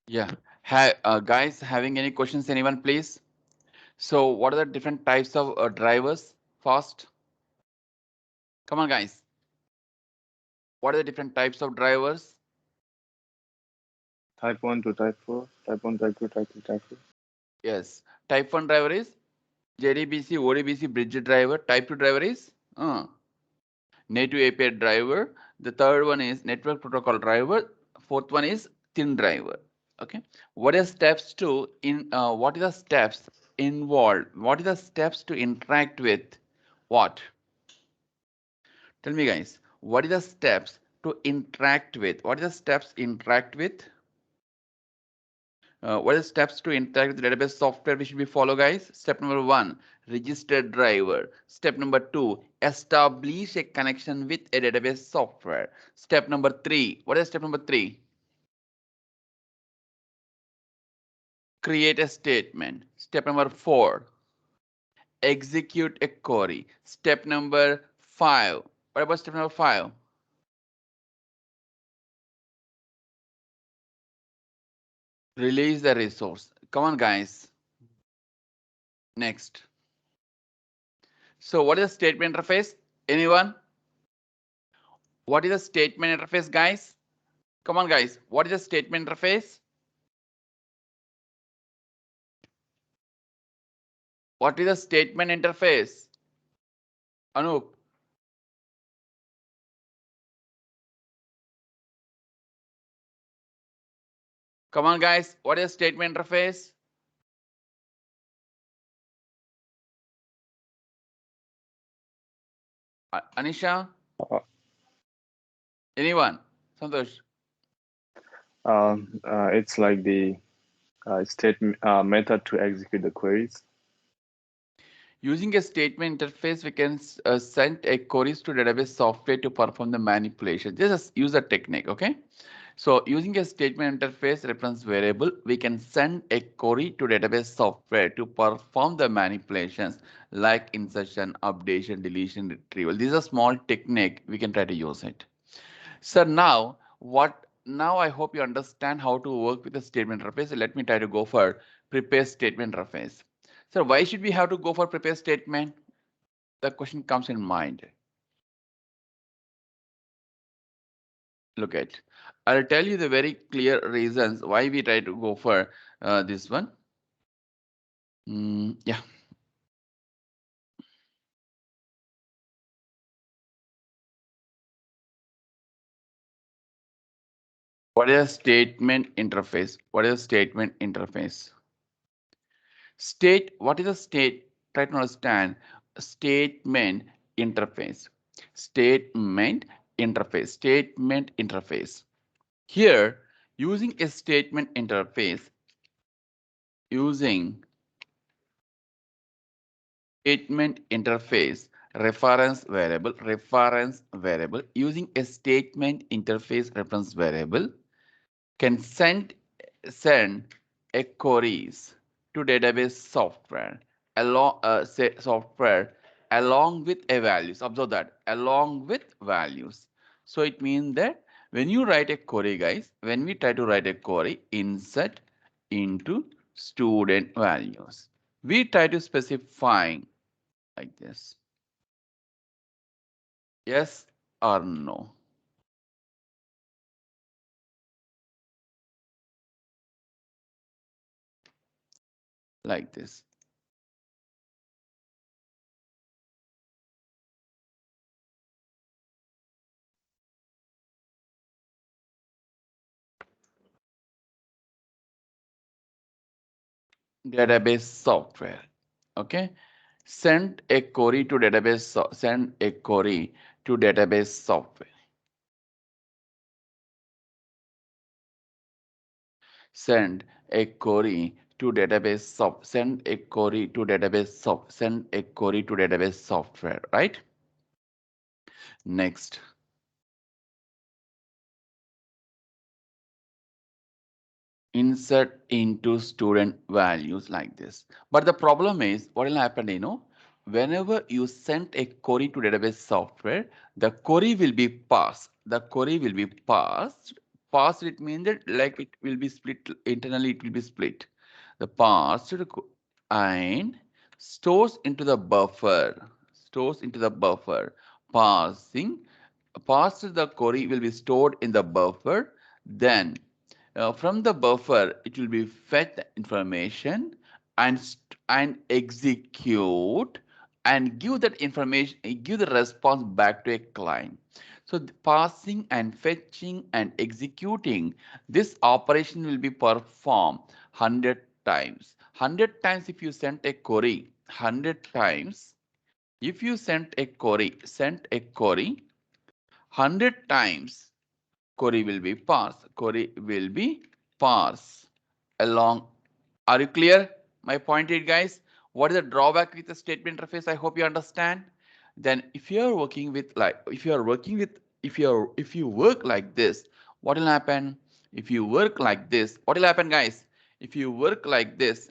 Yeah. Guys, having any questions? Anyone, please? So, what are the different types of drivers? Fast. Come on, guys. What are the different types of drivers? Type 1 to type 4, type 1, type 2, type 3, type 4. Yes. Type 1 driver is JDBC, ODBC bridge driver. Type 2 driver is native API driver. The third one is network protocol driver. Fourth one is thin driver. Okay. What are steps to in? What is the steps involved? What is the steps to interact with what? Tell me, guys. What is the steps to interact with? What is the steps interact with? What are the steps to interact with the database software we should be follow, guys? Step number one, register driver. Step number two, establish a connection with a database software. Step number three, what is step number three? Create a statement. Step number four, execute a query. Step number five, what about step number five? Release the resource. Come on, guys. Next. So what is a statement interface? Anyone? What is a statement interface, guys? Come on, guys. What is a statement interface? What is a statement interface? Anup. Come on, guys. What is a statement interface? Anisha? Uh, Anyone? Santosh? it's like the state method to execute the queries. Using a statement interface, we can send a queries to database software to perform the manipulation. Just use a technique, okay? So using a statement interface reference variable, we can send a query to database software to perform the manipulations like insertion, updation, deletion, retrieval. These are small technique. We can try to use it. So now I hope you understand how to work with the statement interface. Let me try to go for prepare statement interface. So why should we have to go for prepare statement? The question comes in mind. Look at. I'll tell you the very clear reasons why we try to go for this one. Yeah. What is a statement interface? What is a statement interface? State, what is a state? Try to understand. Statement interface. Statement interface. Statement interface. Here, using a statement interface, using statement interface reference variable using a statement interface reference variable can send a queries to database software along with a values. Observe that along with values. So it means that when you write a query, guys, when we try to write a query, insert into student values, we try to specify like this, yes or no, like this. Database software. Okay, send a query to send a query to database software. Send a query to database send a query to send a query to database software, right? Next, insert into student values like this. But the problem is what will happen, whenever you send a query to database software, the query will be passed. The query will be passed Parsed, it means that like it will be split internally, it will be split. The parsed and stores into the buffer, stores into the buffer. Parsing, parsed the query will be stored in the buffer. Then from the buffer, it will be fetch the information and execute and give that information, give the response back to a client. So passing and fetching and executing, this operation will be performed 100 times. 100 times if you send a query, 100 times if you sent a query, 100 times query will be parsed. Query will be parsed along. Are you clear? My point is, guys, what is the drawback with the statement interface? I hope you understand. Then if you are working with if you work like this, what will happen? If you work like this, what will happen, guys? If you work like this,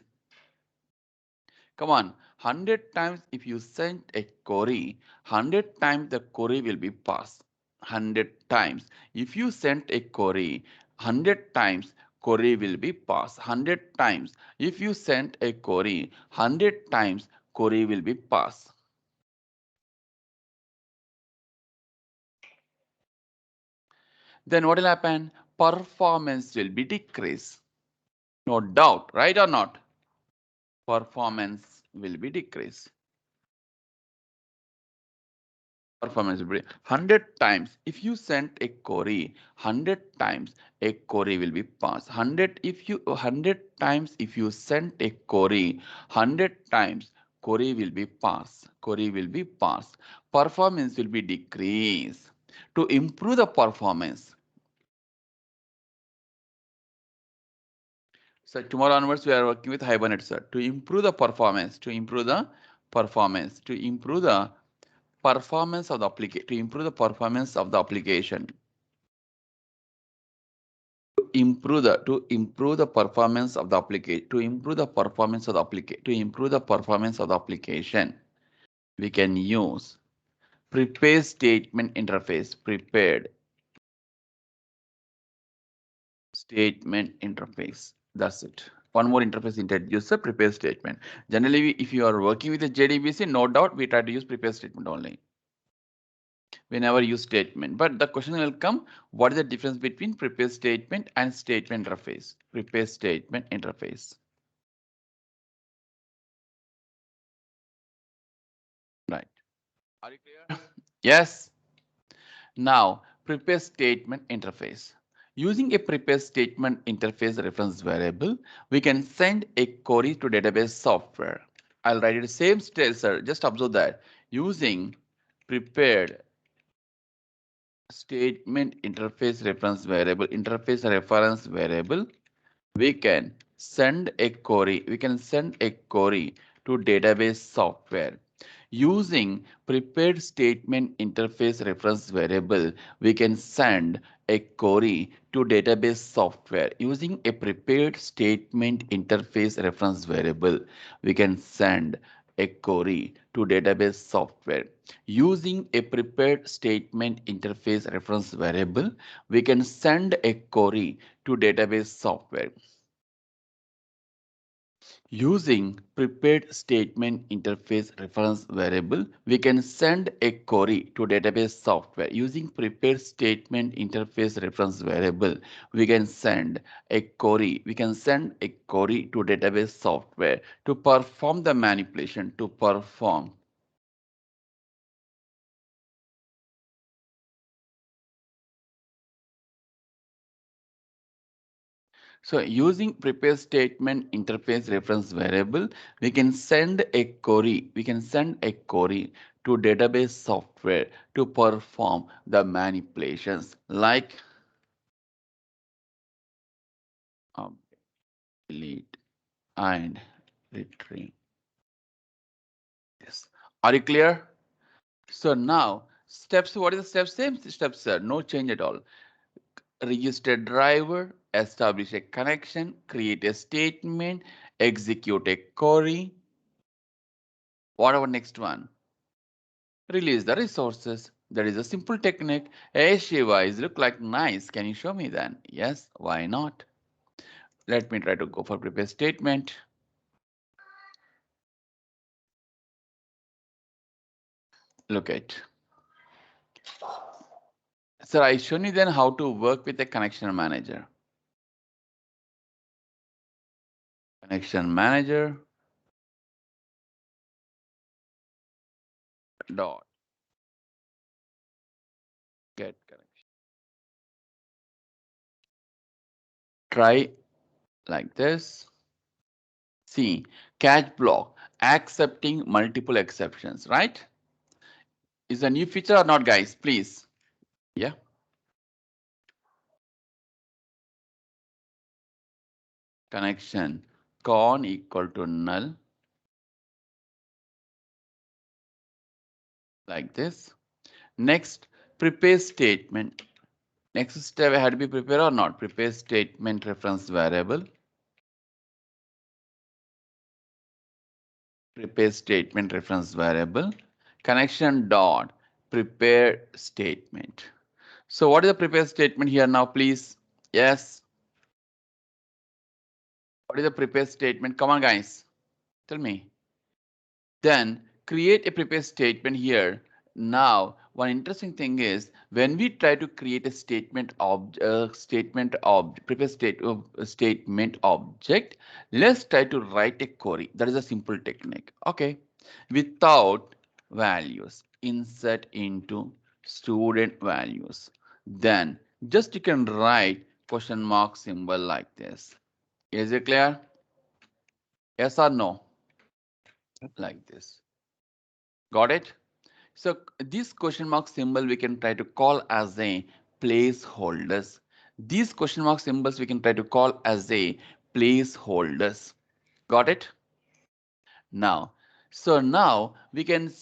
come on, 100 times if you send a query, 100 times the query will be passed. 100 times. If you send a query, 100 times query will be passed. 100 times. If you send a query, 100 times query will be passed. Then what will happen? Performance will be decreased. No doubt, right or not? Performance will be decreased. Performance will be 100 times. If you send a query 100 times, a query will be passed. 100 times if you send a query 100 times, query will be passed. Query will be passed. Performance will be decreased. To improve the performance, so tomorrow onwards we are working with Hibernate, sir. To improve the performance, to improve the performance, to improve the performance of the application, to improve the performance of the application, to improve the performance of the application, to improve the performance of the application, to improve the performance of the application, we can use prepared statement interface. Prepared statement interface. That's it. One more interface introduce a prepared statement. Generally, if you are working with a JDBC, no doubt we try to use prepared statement only. We never use statement. But the question will come, what is the difference between prepared statement and statement interface? Prepared statement interface. Right. Are you clear? Yes. Now, prepare statement interface. Using a prepare statement interface reference variable, we can send a query to database software. I'll write it the same style, sir. Just observe that. Using prepared statement interface reference variable, we can send a query. We can send a query to database software. Using prepared statement interface reference variable, we can send a query to database software. Using a prepared statement interface reference variable, we can send a query to database software. Using a prepared statement interface reference variable, we can send a query to database software. Using prepared statement interface reference variable, we can send a query to database software. Using prepared statement interface reference variable, we can send a query. We can send a query to database software to perform the manipulation, to perform. So using prepare statement interface reference variable, we can send a query. We can send a query to database software to perform the manipulations like delete and retrieve. Yes. Are you clear? So now steps. What is the steps? Same steps, sir. No change at all. Register driver, establish a connection, create a statement, execute a query. What about next one? Release the resources. That is a simple technique. Hey Shiva, is look like nice. Can you show me then? Yes, why not? Let me try to go for prepare statement. Look at. Sir, I shown you then how to work with a connection manager. Connection manager dot get connection. Try like this. See, catch block, accepting multiple exceptions, right? Is a new feature or not, guys? Please. Yeah. Connection con equal to null like this. Next, prepare statement. Next step had to be prepare or not. Prepare statement reference variable. Prepare statement reference variable. Connection dot prepare statement. So what is the prepare statement here now, please? Yes. What is the prepare statement? Come on, guys. Tell me. Then create a prepare statement here. Now, one interesting thing is when we try to create a statement object, let's try to write a query. That is a simple technique. Okay, without values, insert into student values. Then just you can write question mark symbol like this. Is it clear? Yes or no? Like this. Got it? So this question mark symbol we can try to call as a placeholders. These question mark symbols we can try to call as a placeholders. Got it? Now, so now we can,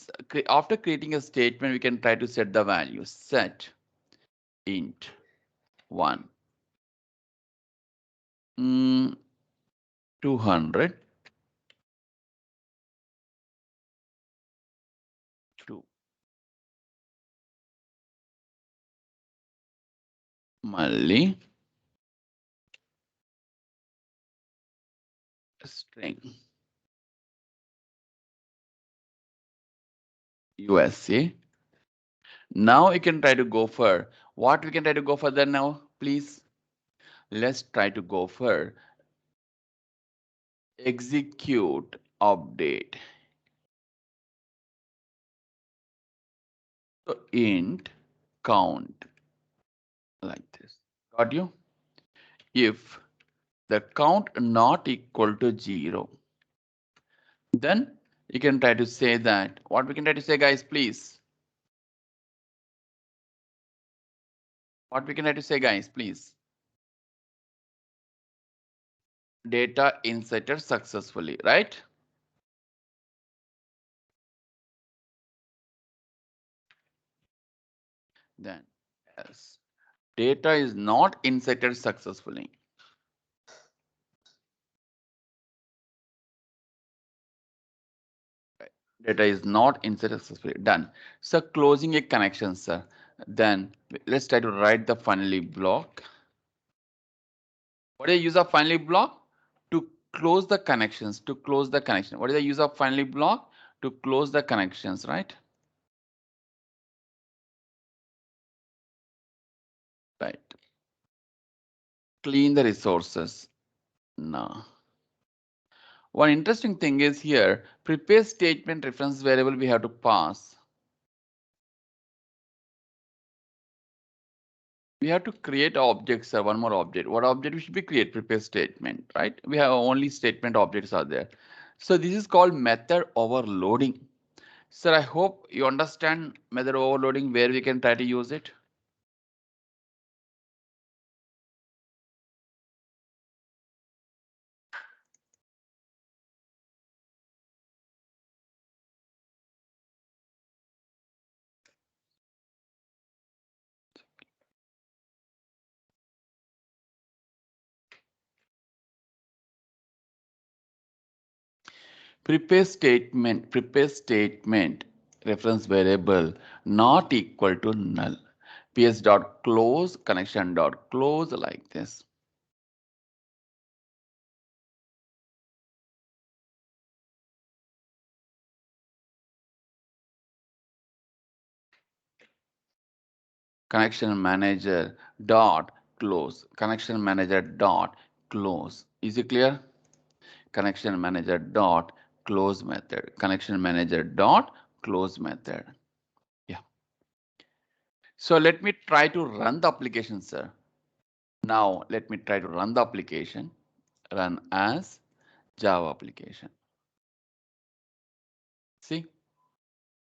after creating a statement, we can try to set the value. Set int 1, 200, 2, మళ్ళీ string USA. Now we can try to go for what we can try to go for then now, please. Let's try to go for execute update. So int count like this. Got you? If the count not equal to 0, then you can try to say that. What we can try to say, guys, please. What we can try to say, guys, please. Data inserted successfully, right? Then yes, data is not inserted successfully. Data is not inserted successfully. Done. So closing a connection, sir. Then let's try to write the finally block. What is the use of finally block? To close the connections, to close the connection. What is the use of finally block? To close the connections, right? Right. Clean the resources. No. One interesting thing is here, prepare statement reference variable we have to pass. We have to create objects, sir. One more object. What object we should be create? Prepare statement, right? We have only statement objects are there. So this is called method overloading. Sir, I hope you understand method overloading where we can try to use it. Prepare statement reference variable not equal to null. PS dot close connection dot close like this. Connection manager dot close. Connection manager dot close. Is it clear? Connection manager dot close method. Connection manager dot close method. Yeah. So let me try to run the application, sir. Now let me try to run the application. Run as Java application. See,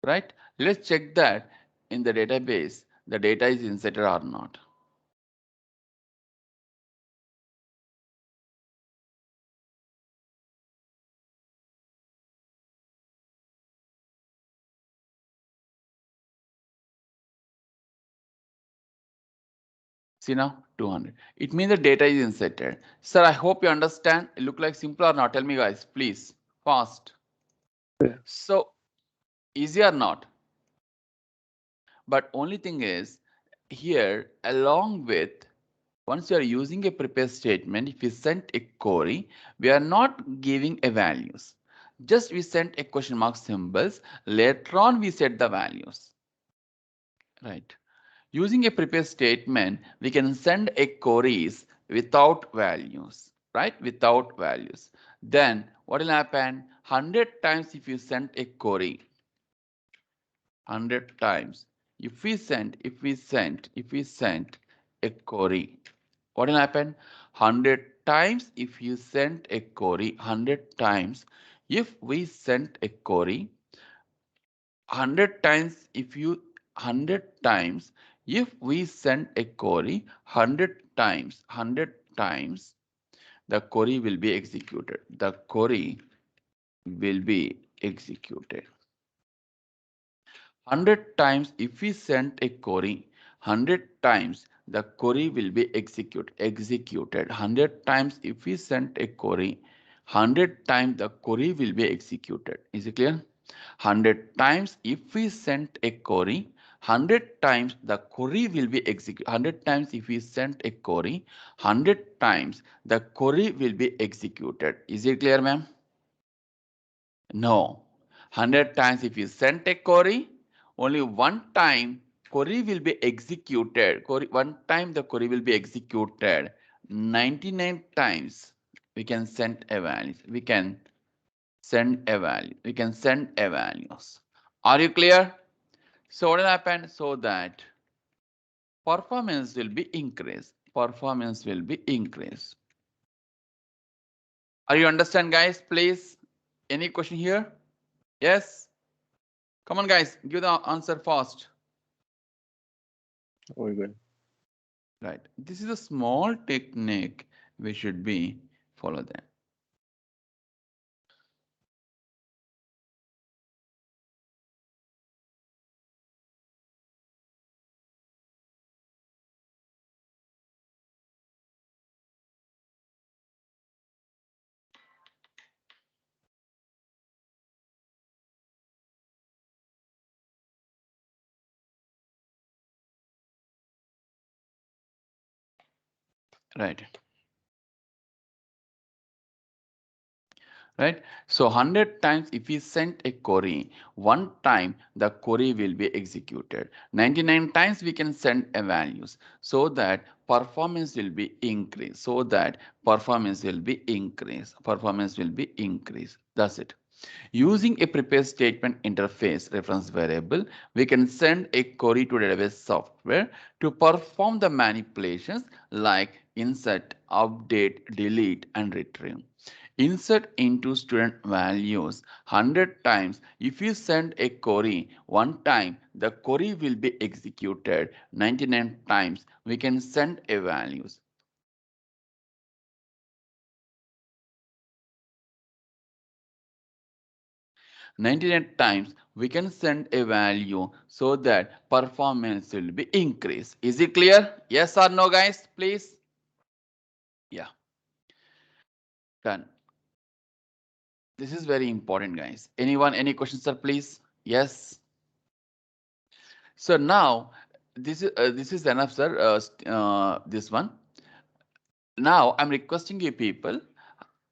right? Let's check that in the database the data is inserted or not. See now 200. It means the data is inserted. Sir, I hope you understand. It look like simple or not? Tell me guys, please. Fast. Yeah. So easy or not? But only thing is here along with once you are using a prepare statement, if we send a query, we are not giving a values. Just we sent a question mark symbols. Later on we set the values. Right. Using a prepare statement, we can send a queries without values, right? Without values. Then what will happen? 100 times if you send a query, 100 times. If we send a query, what will happen? 100 times if you send a query, 100 times if we send a query, 100 times if you 100 times if we send a query 100 times the query will be executed. The query will be executed. 100 times if we send a query 100 times the query will be executed. 100 times if we send a query 100 times the query will be executed. Is it clear? 100 times if we send a query 100 times the query will be executed. 100 times if we send a query 100 times the query will be executed. Is it clear, ma'am? No. 100 times if you send a query, only one time query will be executed. One time the query will be executed. 99 times we can send a value. We can send a value. We can send a values. Are you clear? So what will happen? So that performance will be increased. Performance will be increased. Are you understand, guys? Please. Any question here? Yes. Come on, guys. Give the answer fast. We're good. Right. This is a small technique we should be follow that. Right. Right. So 100 times if we send a query, one time the query will be executed. 99 times we can send a values so that performance will be increased. So that performance will be increased. Performance will be increased. That's it. Using a prepare statement interface reference variable, we can send a query to database software to perform the manipulations like insert, update, delete, and retrieve. Insert into student values 100 times. If you send a query one time, the query will be executed. 99 times we can send a values. 99 times we can send a value so that performance will be increased. Is it clear? Yes or no, guys? Please. Yeah. Done. This is very important, guys. Anyone, any questions, sir, please? Yes. So now this is enough, sir. This one. Now I'm requesting you people,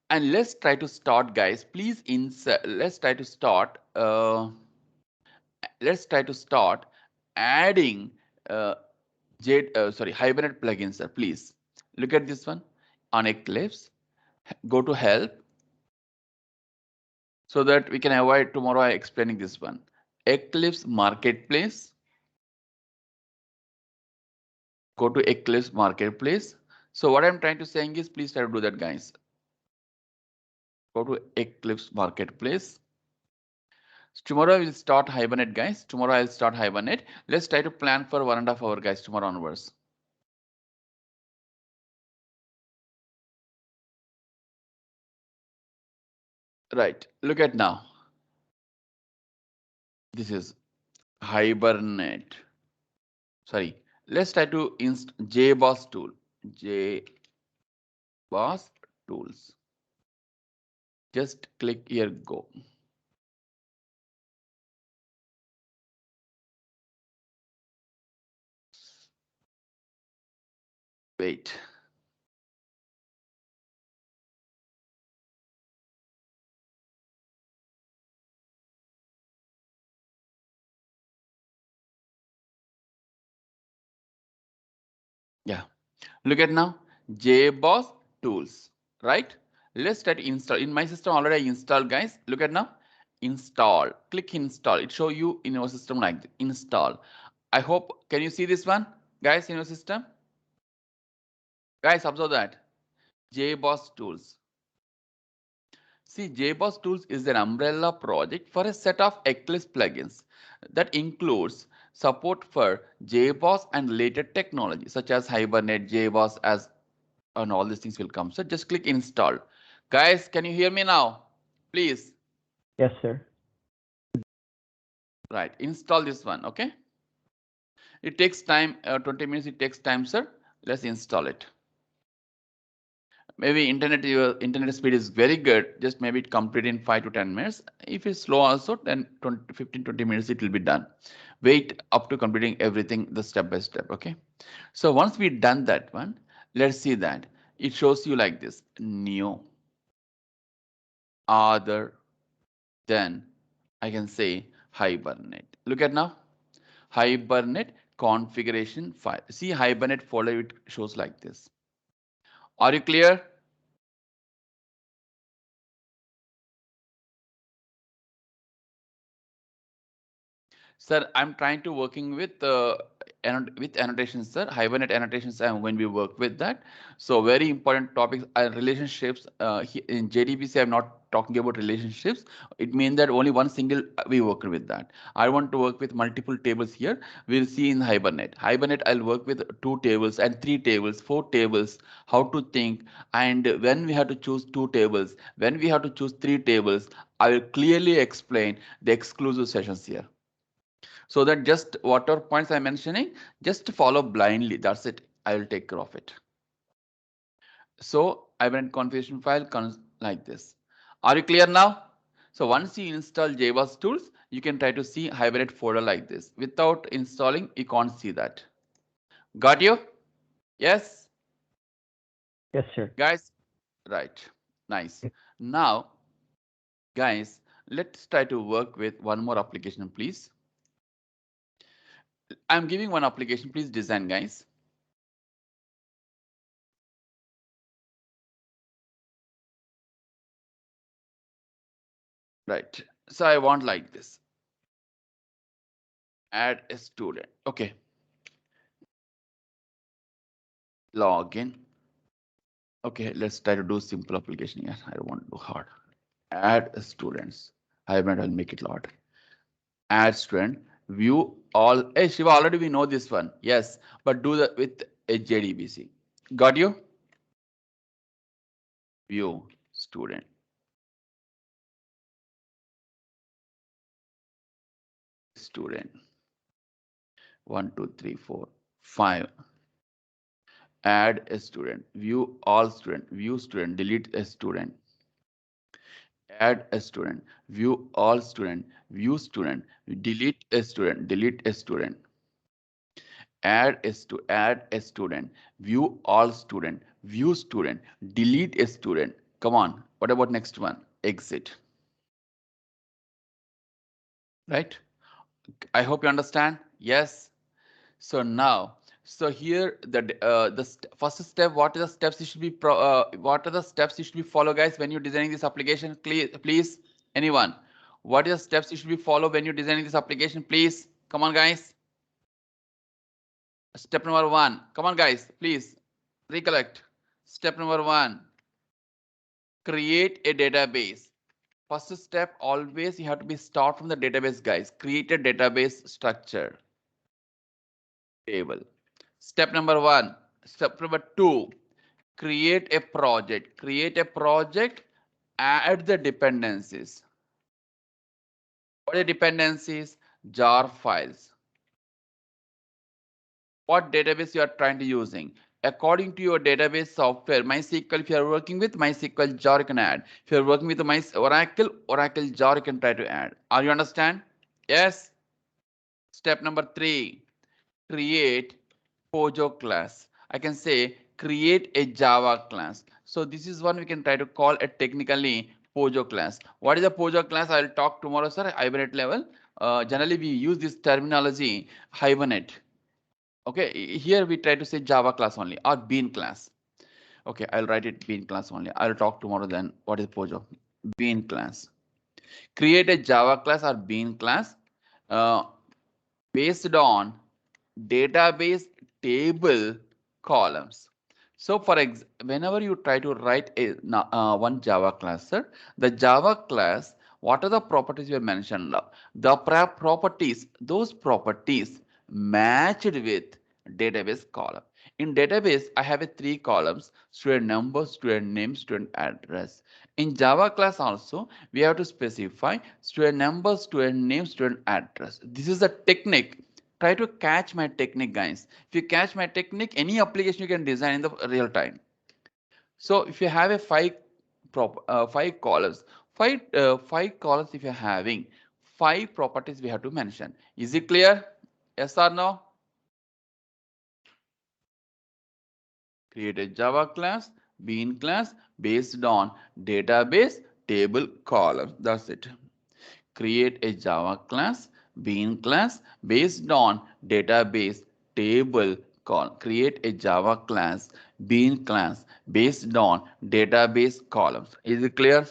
and let's try to start, guys. Please insert. Let's try to start. Let's try to start adding uh, Hibernate plugins, sir. Please look at this one on Eclipse. Go to help so that we can avoid tomorrow explaining this one. Eclipse Marketplace. Go to Eclipse Marketplace. So what I'm trying to saying is, please try to do that, guys. Go to Eclipse Marketplace. Tomorrow we'll start Hibernate, guys. Tomorrow I'll start Hibernate. Let's try to plan for 1.5 hours, guys, tomorrow onwards. Right. Look at now. This is Hibernate. Sorry. Let's try to inst JBoss tool. JBoss tools. Just click here, go. Wait. Yeah. Look at now. JBoss tools. Right? Let's try to install. In my system already I installed, guys. Look at now. Install. Click install. It show you in your system like this. Install. I hope. Can you see this one, guys, in your system? Guys, observe that. JBoss tools. See, JBoss Tools is an umbrella project for a set of Eclipse plugins that includes support for JBoss and related technology such as Hibernate, JBoss, as and all these things will come. So just click install. Guys, can you hear me now? Please. Yes, sir. Right, install this one. Okay. It takes time, 20 minutes. It takes time, sir. Let's install it. Maybe your internet speed is very good, just maybe it complete in 5 to 10 minutes. If it's slow also, then 15-20 minutes it will be done. Wait up to completing everything the step by step. Okay, so once we done that one, let's see that it shows you like this: new, other, then I can say Hibernate. Look at now, Hibernate configuration file. See, Hibernate folder, it shows like this. Are you clear? Sir, I'm trying to working with annotations, sir. Hibernate annotations. I'm going to be work with that. So very important topics are relationships. In JDBC, I'm not talking about relationships. It means that only one single we work with that. I want to work with multiple tables here. We'll see in Hibernate. Hibernate, I'll work with 2 tables and 3 tables, 4 tables. How to think, and when we have to choose 2 tables, when we have to choose 3 tables, I will clearly explain the exclusive sessions here. So that just whatever points I'm mentioning, just follow blindly. That's it. I will take care of it. So Hibernate configuration file comes like this. Are you clear now? So once you install JBoss tools, you can try to see Hibernate folder like this. Without installing, you can't see that. Got you? Yes, Yes, sir. guys. Right. Nice. Now, guys, let's try to work with one more application, please. I'm giving one application. Please design, guys. Right. So I want like this. Add a student. Okay. Login. Okay, let's try to do simple application here. I don't want to do hard. Add students. I'll make it large. Add student. View all. Hey Shiva, already we know this one. Yes, but do that with a JDBC. Got you? View student. Student. 1, 2, 3, 4, 5. Add a student. View all student. View student. Delete a student. Add a student, view all student, view student, delete a student, delete a student. add a student, view all student, view student, delete a student. Come on. What about next one? Exit. Right? I hope you understand. Yes. So now, so here first step. What are the steps you should be what are the steps you should be follow, guys, when you're designing this application? Please, anyone. What are the steps you should be follow when you're designing this application? Please, come on, guys. Step number one. Come on, guys. Please recollect. Step number one. Create a database. First step, always you have to be start from the database, guys. Create a database structure table. Step number one. Step number two, create a project. Create a project, add the dependencies. What are the dependencies? Jar files. What database you are trying to using? According to your database software, MySQL, if you are working with MySQL jar, you can add. If you are working with Oracle jar, you can try to add. Are you understand? Yes. Step number three, create Pojo class. I can say create a Java class. So this is one we can try to call it technically Pojo class. What is a Pojo class? I will talk tomorrow, sir. Hibernate level. Generally, we use this terminology hibernate. Okay, here we try to say Java class only or bean class. Okay, I'll write it bean class only. I'll talk tomorrow then. What is Pojo? Bean class. Create a Java class or bean class uh, based on database table columns. So whenever you try to write one Java class, sir, the Java class, what are the properties we mentioned? The properties, those properties matched with database column. In database, I have three columns: student number, student name, student address. In Java class also, we have to specify student number, student name, student address. This is a technique. Try to catch my technique, guys. If you catch my technique, any application you can design in the real time. So if you have a five columns, five columns, if you're having five properties, we have to mention. Is it clear? Yes or no? Create a Java class, bean class based on database table columns. That's it. Create a Java class, bean class based on database table column. Create a Java class, bean class based on database columns. Is it clear?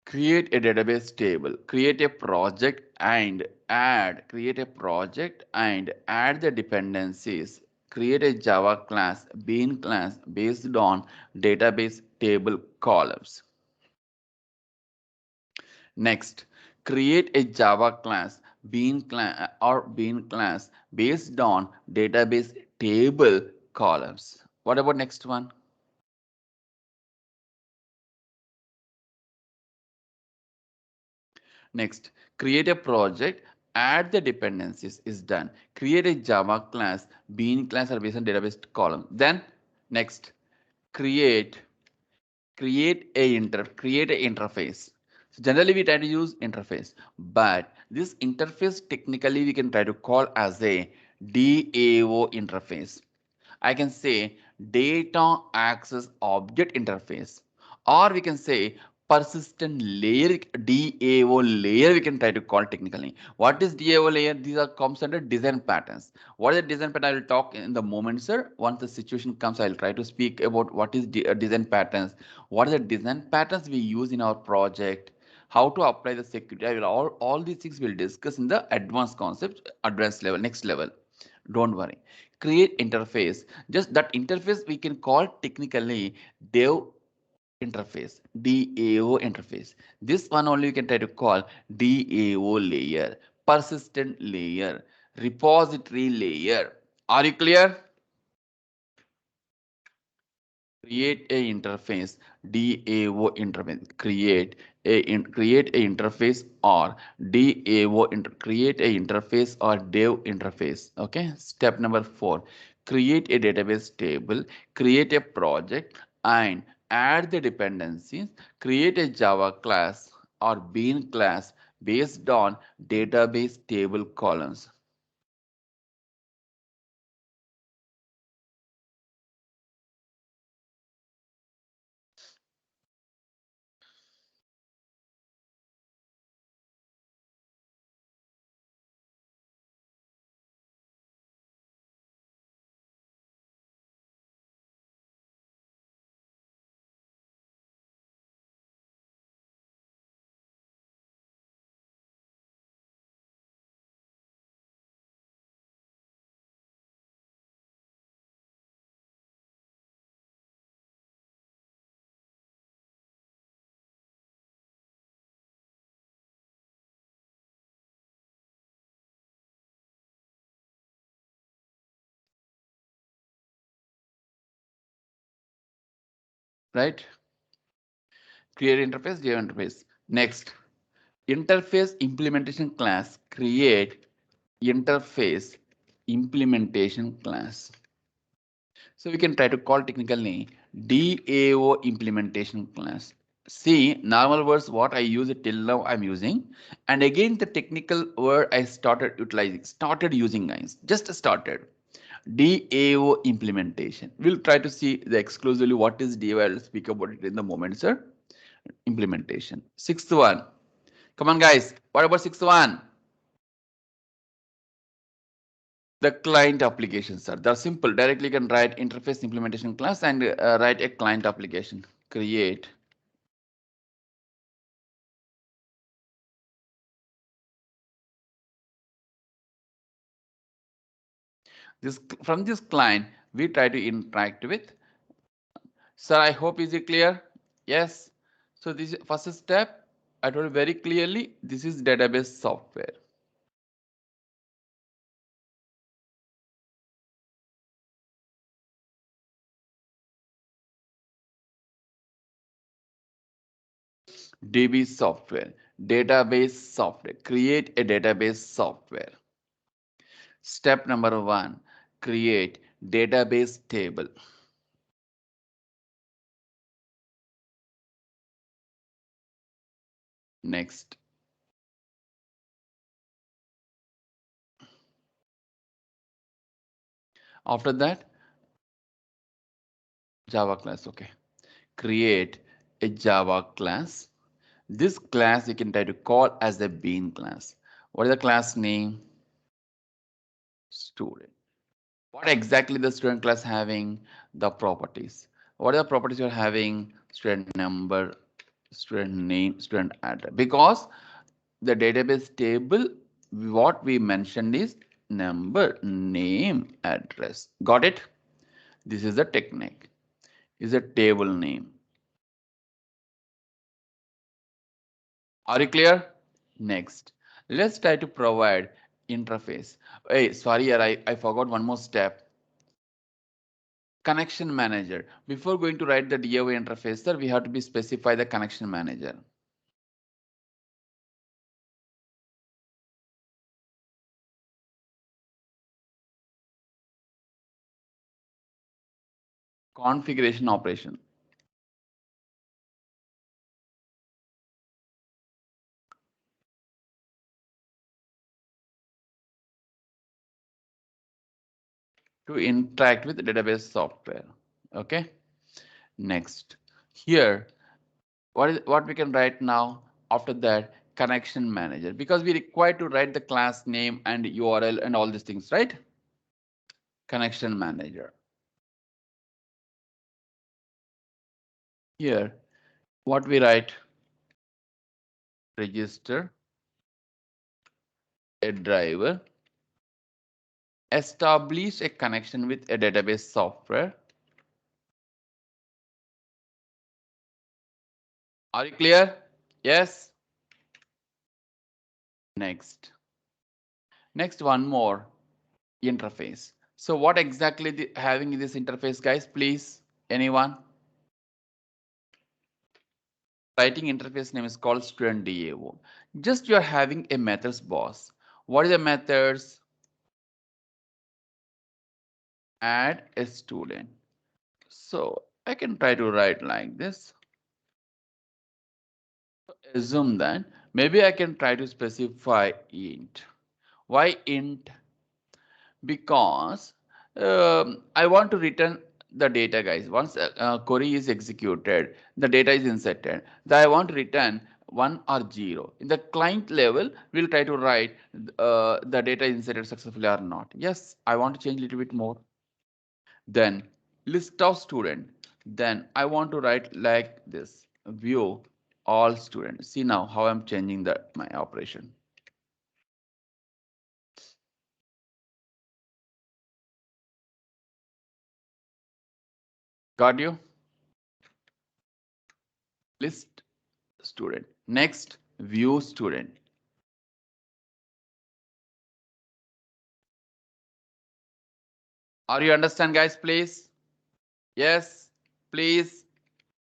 Create a database table. Create a project and add. Create a project and add the dependencies. Create a Java class, bean class based on database table columns. Next, create a Java class, bean class based on database table columns. What about next one? Next, create a project, add the dependencies is done. Create a Java class, bean class or based on database column. Then next, create create a interface. So generally we try to use interface, but this interface technically we can try to call as a DAO interface. I can say data access object interface, or we can say persistent layer, DAO layer we can try to call technically. What is DAO layer? These are comes under design patterns. What is the design pattern? I will talk in the moment, sir. Once the situation comes, I will try to speak about what is design patterns. What are the design patterns we use in our project? How to apply the security? I will all these things we'll discuss in the advanced concept, advanced level, next level. Don't worry. Create interface. Just that interface we can call technically dev interface, DAO interface. This one only you can try to call DAO layer, persistent layer, repository layer. Are you clear? Create a interface, DAO interface. Create a interface or create a interface or dev interface. Okay. Step number 4. Create a database table. Create a project and add the dependencies. Create a Java class or bean class based on database table columns. Right? Create interface, Java interface. Next, interface implementation class. Create interface implementation class. So we can try to call technical name DAO implementation class. See, normal words what I use till now I'm using, and again the technical word I started using, guys, just started. DAO implementation. We'll try to see the exclusively what is DAO. I'll speak about it in the moment, sir. Implementation. Sixth one. Come on, guys. What about sixth one? The client applications, sir. They're simple. Directly can write interface implementation class and write a client application. Create. This from this client, we try to interact with. Sir, I hope is it clear? Yes. So this is first step. I told you very clearly. This is database software. DB software, database software, create a database software. Step number one, create database table. Next. After that, Java class, okay. Create a Java class. This class you can try to call as a bean class. What is the class name? Student. What exactly the student class having? The properties. What are the properties you're having? Student number, student name, student address. Because the database table, what we mentioned is number, name, address. Got it? This is the technique. Is a table name. Are you clear? Next, let's try to provide interface. Hey, sorry, I forgot one more step. Connection manager. Before going to write the DAO interface, sir, we have to be specify the connection manager. Configuration operation. To interact with database software. Okay. Next, here, what we can write now? After that, connection manager, because we require to write the class name and URL and all these things, right? Connection manager. Here, what we write? Register a driver, establish a connection with a database software. Are you clear? Yes. Next. Next, one more interface. So what exactly having in this interface, guys? Please, anyone? Writing interface name is called student DAO. Just you are having a methods boss. What is the methods? Add a student. So I can try to write like this. assume that maybe I can try to specify int. Why int? Because I want to return the data, guys. Once query is executed, the data is inserted. Then I want to return 1 or 0. In the client level, we'll try to write the data inserted successfully or not. Yes, I want to change a little bit more. Then list of student. Then I want to write like this: view all students. See now how I'm changing my operation. Got you? List student. Next, view student. Are you understand, guys? Please. Yes. Please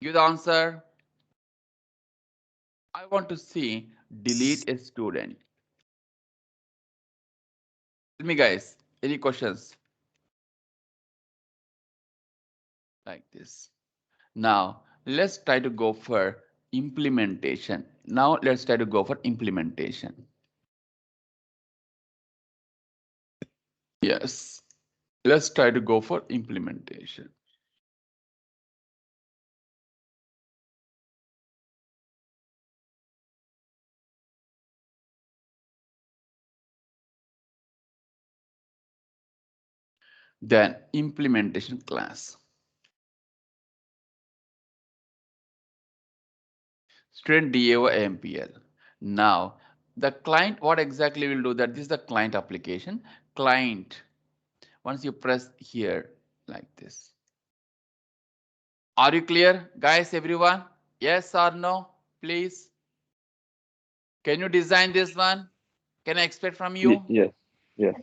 give the answer. I want to see delete a student. Tell me, guys. Any questions? Like this. Now let's try to go for implementation. Now let's try to go for implementation. Yes. Let's try to go for implementation. Then implementation class. Student DAO MPL. Now the client, what exactly will do that? This is the client application. Client. Once you press here like this. Are you clear, guys, everyone? Yes or no? Please. Can you design this one? Can I expect from you? Yes. Yes.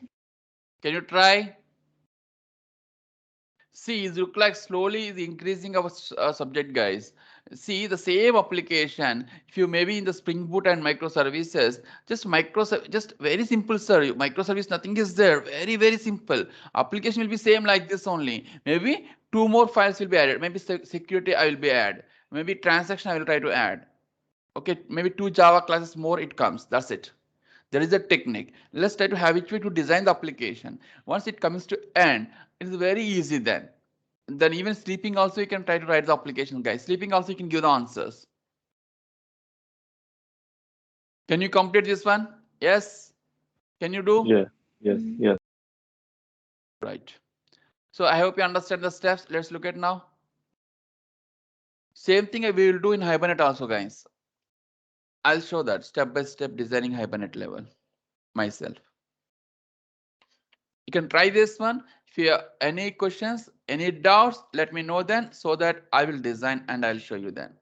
Can you try? See, it look like slowly is increasing our subject, guys. See the same application. If you maybe in the Spring Boot and microservices, just very simple, sir. Microservice, nothing is there. Very simple. Application will be same like this only. Maybe two more files will be added. Maybe security I will be add. Maybe transaction I will try to add. Okay, maybe two Java classes more it comes. That's it. There is a technique. Let's try to habituate to design the application. Once it comes to end, it is very easy then. Then even sleeping also you can try to write the application, guys. Sleeping also you can give the answers. Can you complete this one? Yes. Can you do? Yeah. Yes. Yes. Right. So I hope you understand the steps. Let's look at now. Same thing we will do in Hibernate also, guys. I'll show that step by step designing Hibernate level myself. You can try this one. If you have any questions, any doubts, let me know then so that I will design and I'll show you then.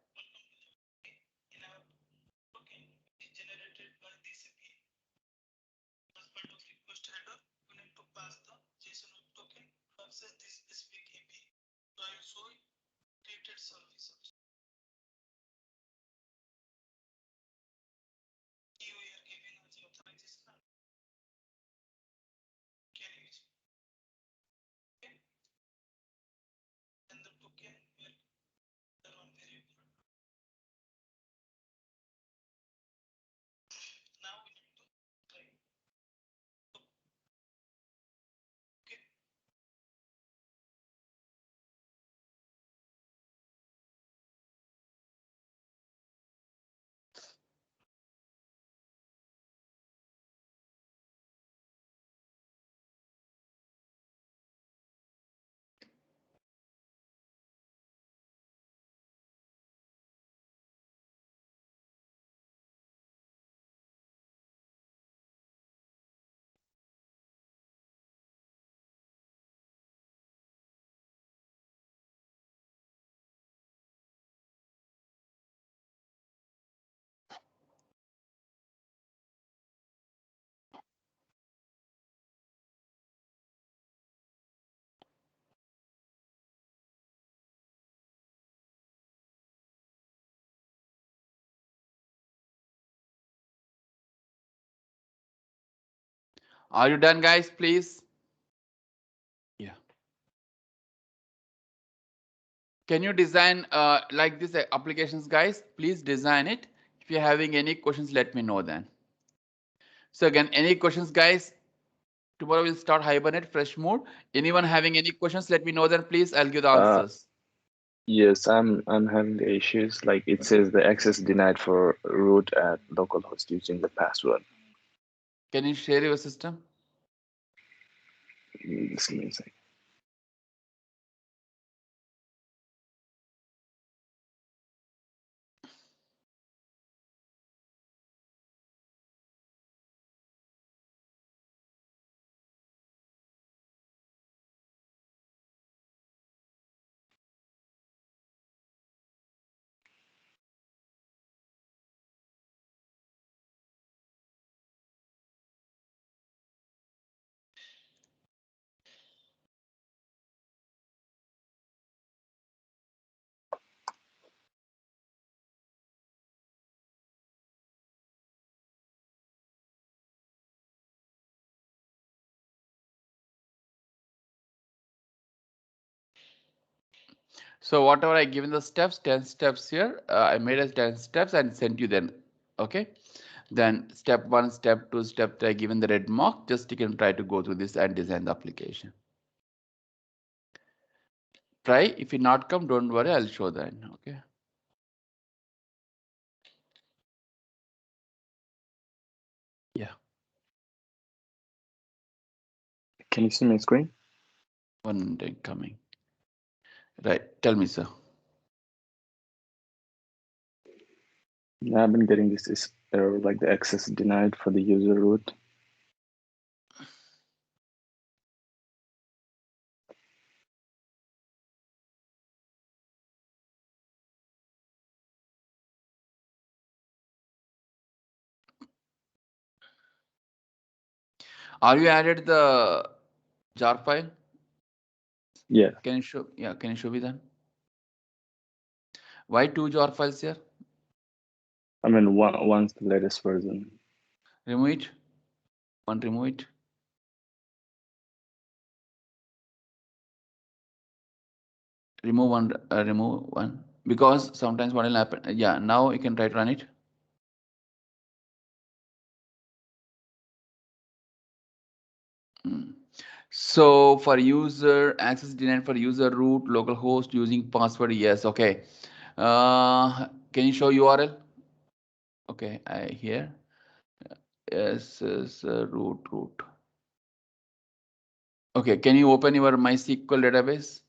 Are you done, guys? Please. Yeah. Can you design like this applications, guys? Please design it. If you're having any questions, let me know then. So again, any questions, guys? Tomorrow we'll start Hibernate, fresh mode. Anyone having any questions, let me know then, please. I'll give the Uh, answers. yes, I'm having the issues. Like it says the access denied for root at localhost using the password. Can you share your system? Just give me a second. So whatever I given the steps, 10 steps here, I made as 10 steps and sent you then. Okay. Then step 1, step 2, step 3, I given the red mark. Just you can try to go through this and design the application. Try. If it not come, don't worry. I'll show that. Okay. Yeah. Can you see my screen? One day coming. Right. Tell me, sir. Yeah, I've been getting this error, like the access denied for the user root. Are you added the jar file? Yeah, Can you show? Yeah. Can you show me then? Why 2 jar files here? I mean one's the latest version. Remove it. One, remove it. Remove one. Because sometimes what will happen? Yeah. Now you can try to run it. So for user access denied for user root localhost using password, yes. Okay. Can you show URL? Okay, I here. Yes, root. Okay, can you open your MySQL database?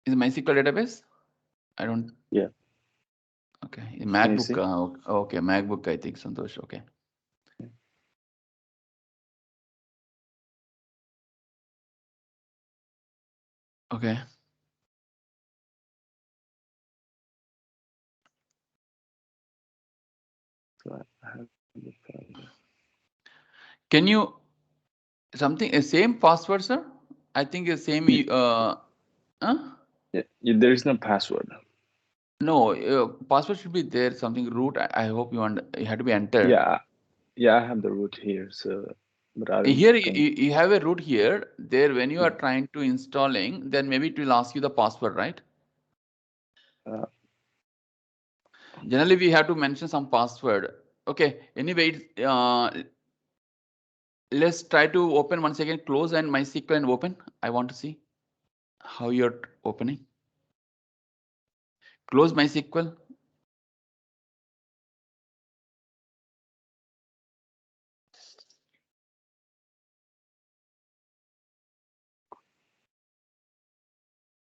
Is MySQL database? I don't. Yeah. Okay, Can you MacBook. see? Okay, MacBook. I think Santosh. Okay. Okay. So I have the file here. Can you something same password, sir? I think the same. Huh? Yeah, there is no password. No, password should be there. Something root. I hope you had to be entered. Yeah, I have the root here. So, but I don't Here think. you have a root here. There, when you are Yeah. trying to installing, then maybe it will ask you the password, right? Uh, Generally, we have to mention some password. Okay. Anyway, let's try to open once again. Close and MySQL and open. I want to see how you're opening. Close MySQL.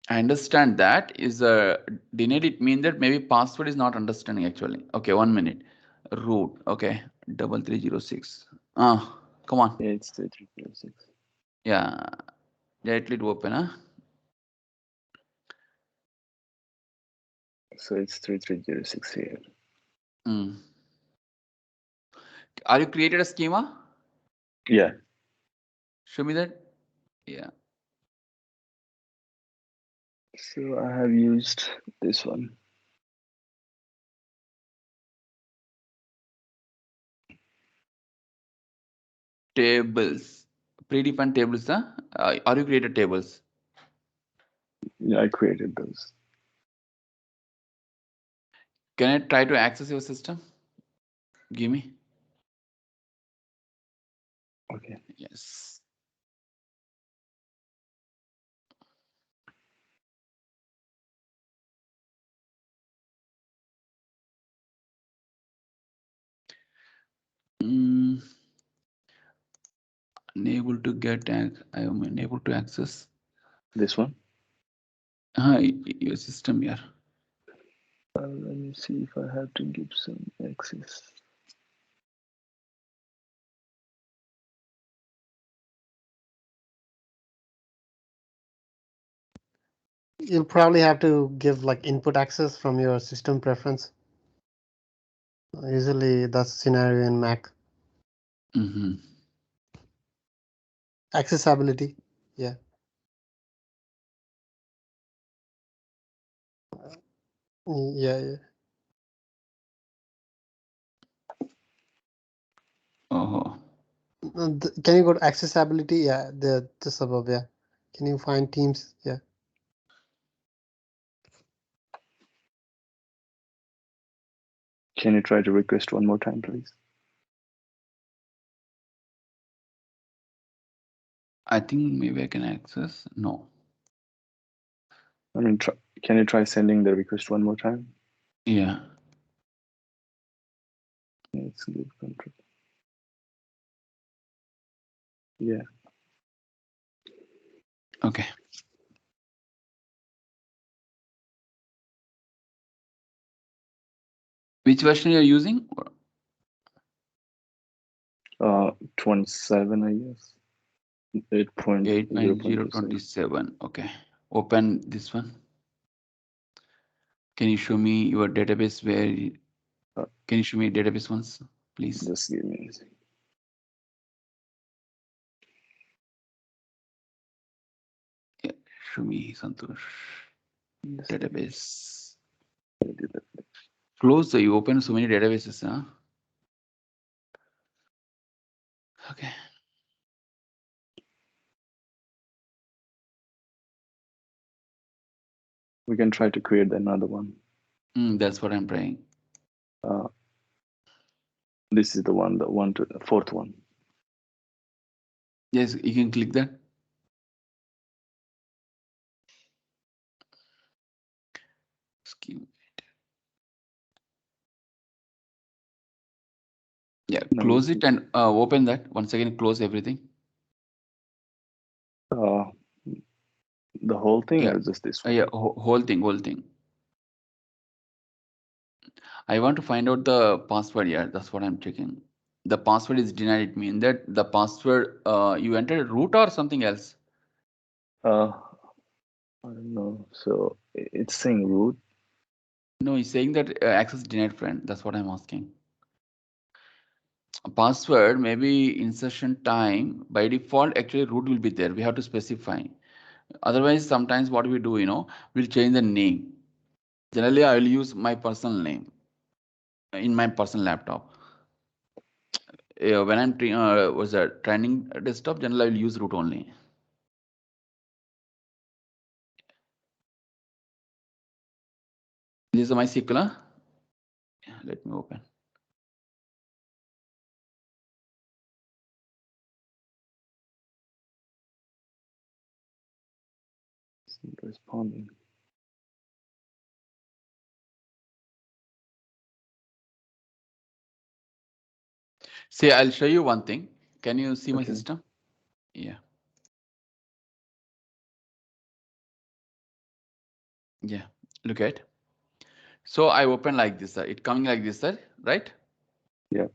I understand that is denied. It means that maybe password is not understanding actually. Okay, 1 minute. Root. Okay, 3306. Come on. yeah, it's 3306. Yeah, directly to open. So it's 3306 here. Mm. Are you created a schema? Yeah. Show me that. Yeah. So I have used this one. Tables. predefined tables, huh? Are you created tables? Yeah, I created those. Can I try to access your system? Give me. Okay. Yes. Mm, unable to get. I am unable to access. This one. Your system here. Let me see if I have to give some access. You'll probably have to give like input access from your system preference. Usually that's scenario in Mac. Mm-hmm. Accessibility. Yeah. Yeah, yeah. Oh. Can you go to accessibility? Yeah, the just above. Yeah. Can you find Teams? Yeah. Can you try to request one more time, please? I think maybe I can access. No. I mean, can you try sending the request one more time? Yeah. Let's give control. Yeah. Okay. Which version you're using? 27, I guess. 8.0.27. 8.027. Okay. Open this one. Can you show me your database where? Uh, Can you show me database ones, please? Just give me a second. Yeah. Show me Santosh. Database. Close. You open so many databases, huh? Okay. We can try to create another one. That's what I'm trying. This is the one, the fourth one. Yes, you can click that. Scheme. Yeah, No, close it and open that. Once again, close everything. the whole thing Yeah, or just this one? yeah, whole thing, whole thing. I want to find out the password here. That's what I'm checking. The password is denied. It means that the password you entered root or something else. I don't know. So it's saying root. No, he's saying that access denied, friend. That's what I'm asking. Password, maybe insertion time. By default, actually root will be there. We have to specify. Otherwise, sometimes what we do, we'll change the name. Generally, I will use my personal name in my personal laptop. When I'm was a training desktop, generally I will use root only. This is my SQL. Huh? Yeah, let me open. It's not responding. See, I'll show you one thing. Can you see my Okay. system? Yeah. Yeah. Look at. So I open like this, sir. It coming like this, sir. Right? Yeah.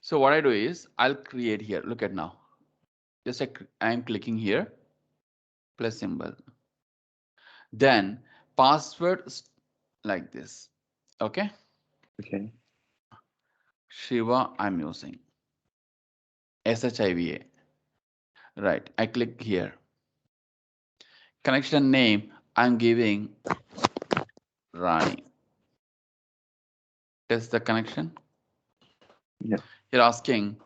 So what I do is I'll create here. Look at now. Just like I'm clicking here, plus symbol. Then password like this. Okay. Okay. Shiva I'm using. SHIVA. Right. I click here. Connection name I'm giving Rani. Test the connection. Yeah. You're asking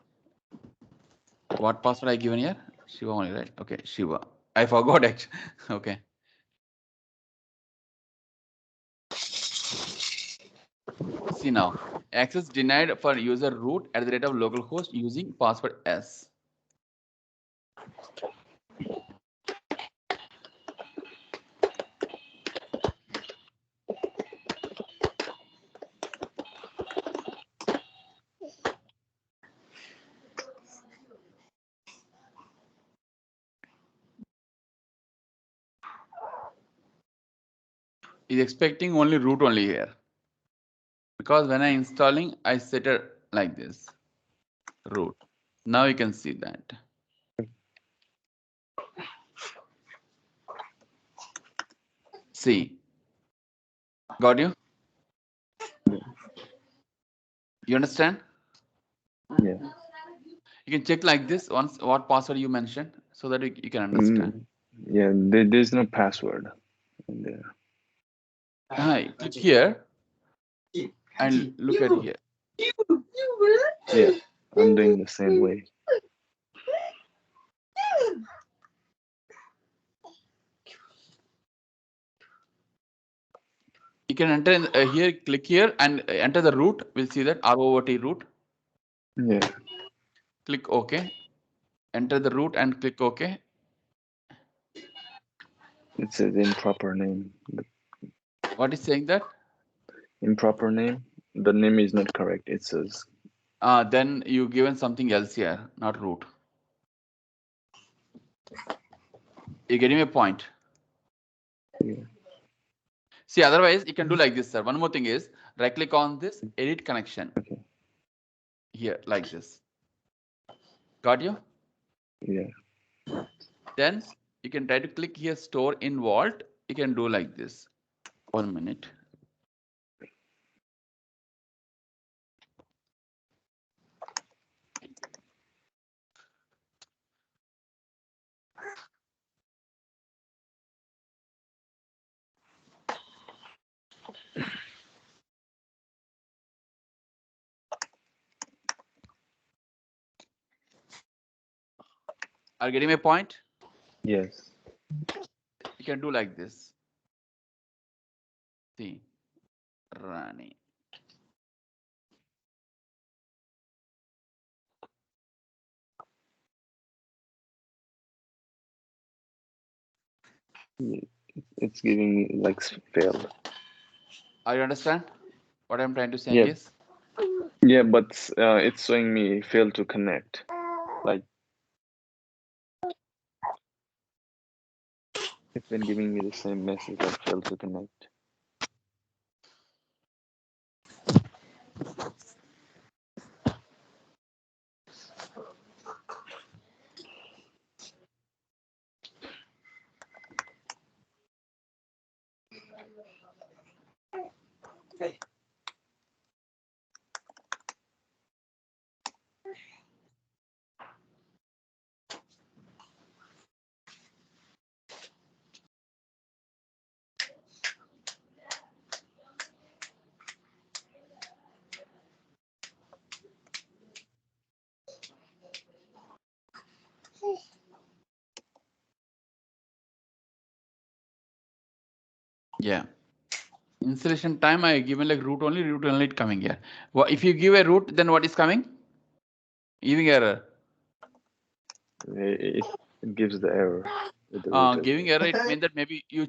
what password I given here? Shiva only, right? Okay, Shiva. I forgot actually. Okay. See now, access denied for user root at the rate of localhost using password S. Is expecting only root only here. Because when I installing, I set it like this, root. Now you can see that. See, got you? You understand? Yeah. You can check like this once what password you mentioned so that you can understand. Yeah, there's no password in there. Click here and look at here. Yeah, I'm doing the same way. You can enter in, here, click here and enter the root. We'll see that ROOT root. Yeah. Click OK. Enter the root and click OK. It says improper name. What is saying that? Improper name? The name is not correct. It says. Then you given something else here, not root. You getting a point? Yeah. See, otherwise you can do like this, sir. One more thing is right click on this, edit connection. Okay. Here, like this. Got you? Yeah. Then you can try to click here, store in vault. You can do like this. 1 minute. Are you getting my point? Yes. You can do like this. See, Rani. It's giving me like failed. Are you understand what I'm trying to say Yeah. is? Yeah, but it's showing me failed to connect. Like it's been giving me the same message like failed to connect. Yeah. Installation time I given like root only it coming here. Well, if you give a root, then what is coming? Giving error. It gives the error with the root as Giving well. error, it means that maybe you